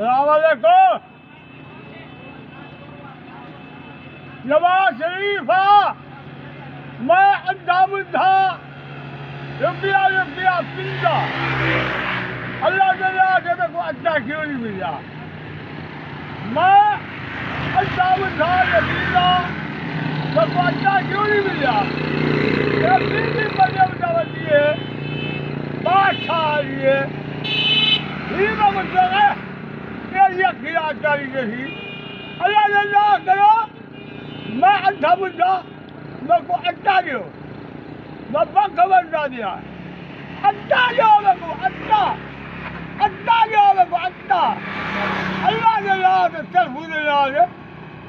अस्सलामुअलैकुम। नवाज शरीफा मैं अंधा मुंधा रुपया रुपया पींदा अल्लाह के मेरे को अच्छा क्यों नहीं मिला। मैं अंधा मुंधा पींदा मेरे को अच्छा क्यों नहीं मिला। मेरा बीवी मरियम जावती है बादशाह आ रही है ही मैं मतलब है मेरी खिला चाली जैसी अल्लाह करो। मैं अंधा मुंधा मेरे को अड्डा दो मैं खबर ना दिया अड्डा दो मेरे को अड्डा अड्डा दो मेरे को अड्डा अल्लाह ने लाज सिर्फ उन्हें लाज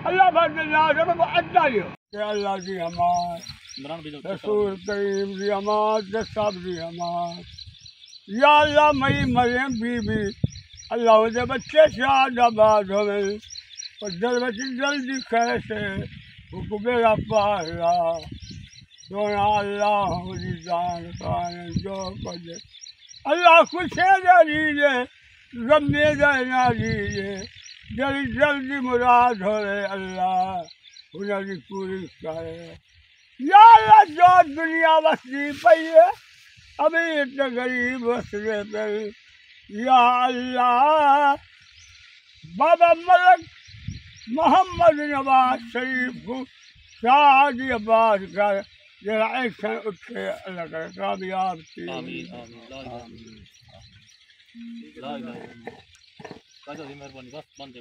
अल्लाह भर ने लाज मेरे को अड्डा दो। अल्लाह की हमाद रसूल करीम की हमाद दस्ताब की हमाद या अल्लाह मई मरियम बीबी अल्लाह मुझे बच्चे शादाबाद हो गए और जल्दी कैसे मेरा पाला सोना अल्लाह मुझे जान पाने जो बजे अल्लाह खुश दे दीजिए गमे देना दीजिए जल्दी जल्दी मुराद हो रहे अल्लाह उन्हें पूरी करे। या अल्लाह जो दुनिया बसती पई है अभी इतने गरीब बसने पे या अल्लाह बाबा मलक मोहम्मद नवाज शरीफ को शादी आबाद कर जरा एक्शन उठे अल्लाह करे कामयाब थी। मेहरबानी बस बंद